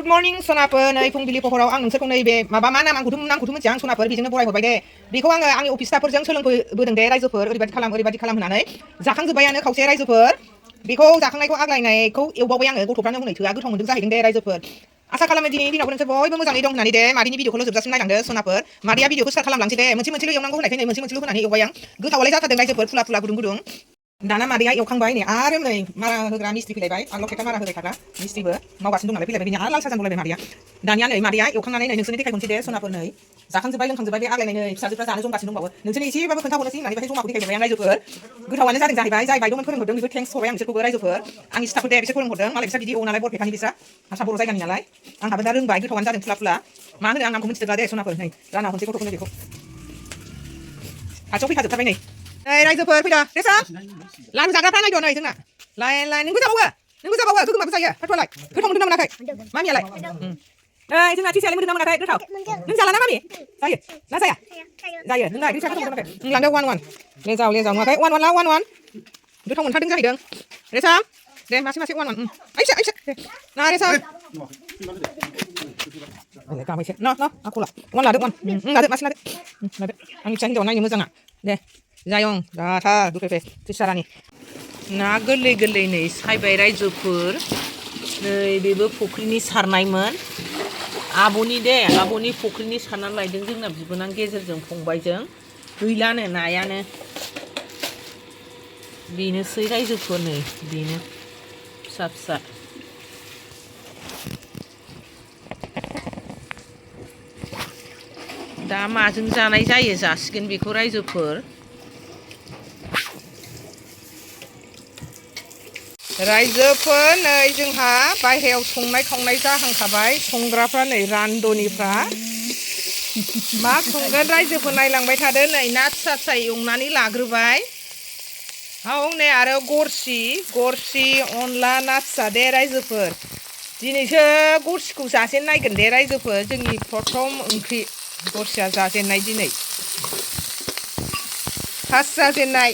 Good morning सोनाफोर नै फुंबिलि पहराव आं नोंसोरखौ नैबे माबा मा नाम आंखौथ' मिथिया आं सोनाफोर बेजोंनो बरायहरबाय दे बेखौ आङो आंनि अफिस स्टाफफोरजों सोलोंबोदों दे रायजोफोर ओरैबायदि खालाम होननानै जाखांजोब्बायानो खावसे रायजोफोर बेखौ जाखांनायखौ आग्लायनायखौ एवबावबाय आङो गथ'फ्रानो हनै थोआ गोथाव मोनदों जाहैदों दे रायजोफोर आसा खालामो दिनैनि दिनावबो नोंसोर बयबो मोजाङै दं होननानै दे मादैनि भिडिअखौल' जोबजासिम नायलांदो सोनाफोर मादैया भिडिअखौ स्टार्ट खालामलांसै दे मोनसेल' एवनांगौ होननायखाय नै मोनसेल' होनानै एवबाय आं गोथावालाय जाथारदों रायजोफोर फुला फुला गुदुं गुदुं दाना मादैया एवखांबाय नै आरो नै मारा होग्रा मिस्ट्रि फैलायबाय आंल' खेबथा मारा होबाय थाग्रा मिस्ट्रिबो मावगासिनो दं नालाय फैलायबाय बिनि आरो लाल साहा जांगौलायबाय मादैया दानिया नै मादैया एवखांनानै नै नोंसोरनि देखायहरनोसै दे सोनाफोर नै जाखांजोब्बाय लोंखांजोब्बाय बे आग्लायनाय नै फिसाजोफ्रा जानो जमगासिनो दंबावो नोंसोरनो एसेबाबो खोन्थाहरनोसै होननानै बेहाय जमाखौ देखायहरबाय आं रायजोफोर गोथावानो जादों जाहैबाय जाय बायद'मोन फोरोंहरदों बेबो थेंक्स हरबाय आं बिसोरखौबो रायजोफोर आंनि स्टाफफोर दे बिसोर फोरोंहरदों मालाय बिस्रा बिदि एवो नालाय बरपेटानि बिस्रा हारसा बर' जायगानि नालाय आंहाबो दा रोंबाय गोथावानो जादों फुला फुला मा होनो आं नामखौ मिथिजोबला दे सोनाफोर नै राना हरनोसै गथ'फोरनो बेखौ खाथियाव फैखाजोबथारबाय नै रायजोफोर फैदो रेसा लारु जाग्राफ्रा नायदो नै जोंना लाय नोंबो जाबावो गोगोमाबो जायो फाथ'आलाय गोथाव मोनदों ना मोनाखै मामियालाय जोंना टिसायालाय मोनदों ना मोनाखै गोथाव नों जाला ना मामि जायो ना जायो नोंना टिसाया गोथाव मोनदों मोनाखै लांदो वान लेजाव नुवाखै वान ला वान गोथाव मोनथारदों जाहैदों रेसा दे मासे वान आइसा दे ना रेसा गाबायसो न आखला वान लादो लादो मासे लादो आंनि फिसा हिन्जावा नायनो मोजाङा दे जायं जाथार दुफेफे टिसारानि ना गोरलै नै सायबाय रायजोफोर नै बेबो फुख्रिनि सारनायमोन आब'नि फुख्रिनि सारनानै लायदों जोंना बिबोनां गेजेरजों फंबायजों गैलानो नायानो बेनोसै रायजोफोर नै बेनो फिसा दा माजों जानाय जायो जासिगोन बेखौ रायजोफोर नै जोंहा बायहेरायाव संनाय खावनाय जाहांखाबाय संग्राफ्रा नै रान्दनिफ्रा मा संगोन रायजोफोर नायलांबाय थादो नै ना फिसा एवनानै लाग्रोबाय नै आरो गरसि अनला ना फिसा दे रायजोफोर दिनैसो गरसिखौ जाजेन नायगोन दे रायजोफोर जोंनि प्रथम ओंख्रि गरसिया जाजेननाय दिनै फार्स्ट जाजेननाय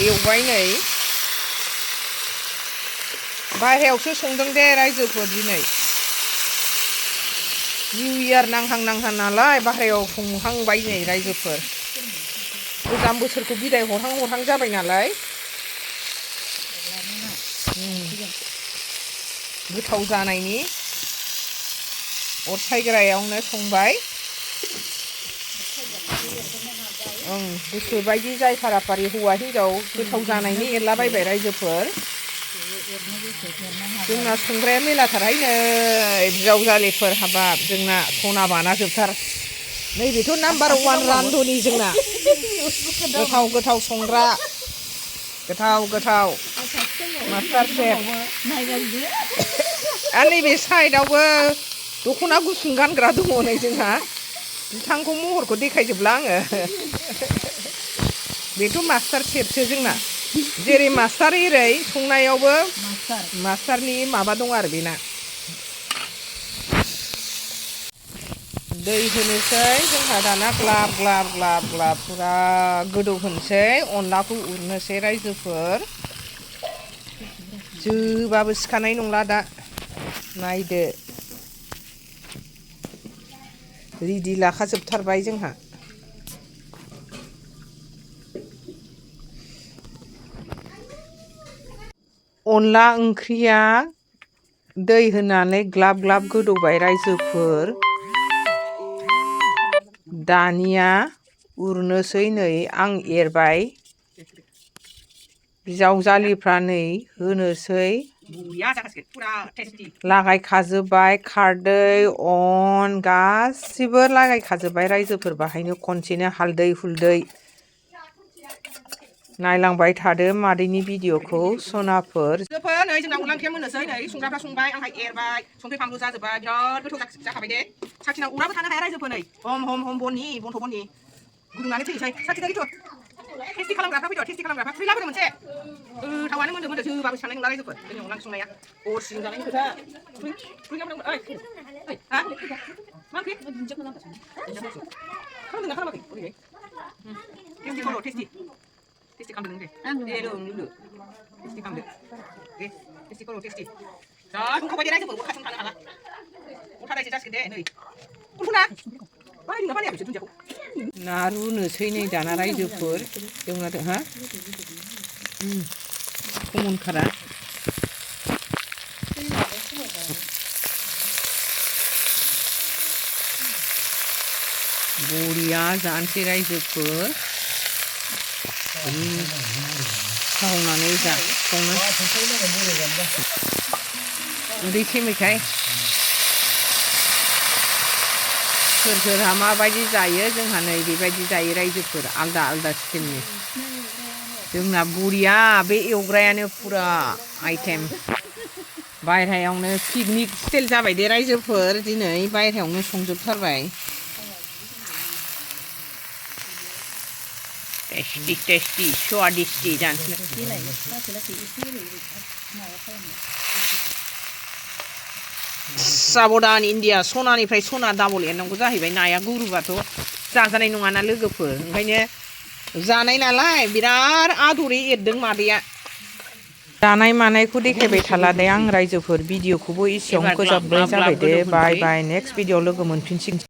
एवबाय नै बायहेरायावसो संदों दे रायजोफोर दिनै निउ इयार नांहां नालाय बाहेरायाव संहांबाय नै रायजोफोर गोजाम बोसोरखौ बिदाय हरहां जाबाय नालाय गोथाव जानायनि अर सायग्रायावनो संबाय गोसोबायदि जाय फाराफारि हौवा हिन्जाव गोथाव जानायनि एरलाबायबाय रायजोफोर जोंना संग्राया मेलाथारहाय नै बिजावजालिफोर हाबाब जोंना सना बाना जोबथार नैबेथ' नाम्बार 1 रान्दनि जोंना गोथाव संग्रा गोथाव मास्टार सेफ आरो नैबे साइडआवबो दख'ना गुसुं गानग्रा दङ नै जोंहा बिथांखौ महरखौ देखायजोबला आङो बेथ' मास्टार सेफसो जोंना जेरै मास्टार एरै संनायावबो मास्टारनि माबा दं आरो बेना दै होनोसै जोंहा दाना ग्लाब फुरा गोदौ होनोसै अनलाखौ उरनोसै रायजोफोर जोबाबो सिखानाय नंला दा नायदो रेडि लाखाजोबथारबाय जोंहा अनला ओंख्रिया दै होनानै ग्लाब गोदौबाय रायजोफोर दानिया उरनोसै नै आं एरबाय बिजावजालिफ्रा नै होनोसै लागायखाजोब्बाय खारदै अन गासिबो लागायखाजोब्बाय रायजोफोर बाहायनो खनसेनो हालदै हुलदै नायलांबाय थादो मादैनि भिडिअखौ सनाफोर नै जोंना अनला ओंख्रिया मोननोसै नै संग्राफ्रा संबाय आंहा एरबाय संख्रि फानलु जाजोब्बाय बिराद गोथाव जाखाबाय दे साखिना उराबो थानो हाया रायजोफोर नै हम बननि गुदुंनानै थैनोसै साखिदो टेस्टि खालामग्राफ्रा फैदो टेस्टि खालामग्राफ्रा फै लाबोदो मोनसे गोथावानो मोनदो जोबाबो साननाय नंला रायजोफोर जोंनि अनला ओंख्रि संनाया गरसिजों जानायनि खोथा फै लाबोदों हा मा ओंख्रि खालामदोंना खालामाखै टेस्टि खालामदो नों दे टेस्टि खालामदो दे टेस्टि खालामदो दे टेस्टि 자, 동커바지 라이즈 보고 같은 하나 하나. 오타라이즈 자식인데, 너희. 꿀푸나? 빨리 나 빨리 하고 있어, 준비하고. 나루는 서인의 다나 라이즈풀. 영나도 하? 고문 카라. 모리아 잔치 라이즈풀. 사홍나네 자, 사홍나. 우리 팀이 가이. सोर माबायदि जायो जोंहा नै बेबायदि जायो रायजोफोर आलदा आलदा स्टाइलनि जोंना बुरिया बे एवग्रायानो फुरा आइटेम बायह्रायावनो पिकनिक स्टाइल जाबाय दे रायजोफोर दिनै बायह्रायावनो संजोबथारबाय टेस्टि टेस्टि स्वादिष्टि जानोसै साबधान इन्डिया सनानिफ्राय सना डाबल एरनांगौ जाहैबाय नाया गुरुबाथ' जाजानाय नङाना लोगोफोर ओंखायनो जानाय नालाय बिराद आदरै एरदों मादैया जानाय मानायखौ देखायबाय थाला दे आं रायजोफोर भिडिअखौबो एसेयावनो फोजोबनाय जाबाय दे बाय बाय नेक्स्ट भिडिअ लोगो मोनफिनसिगोन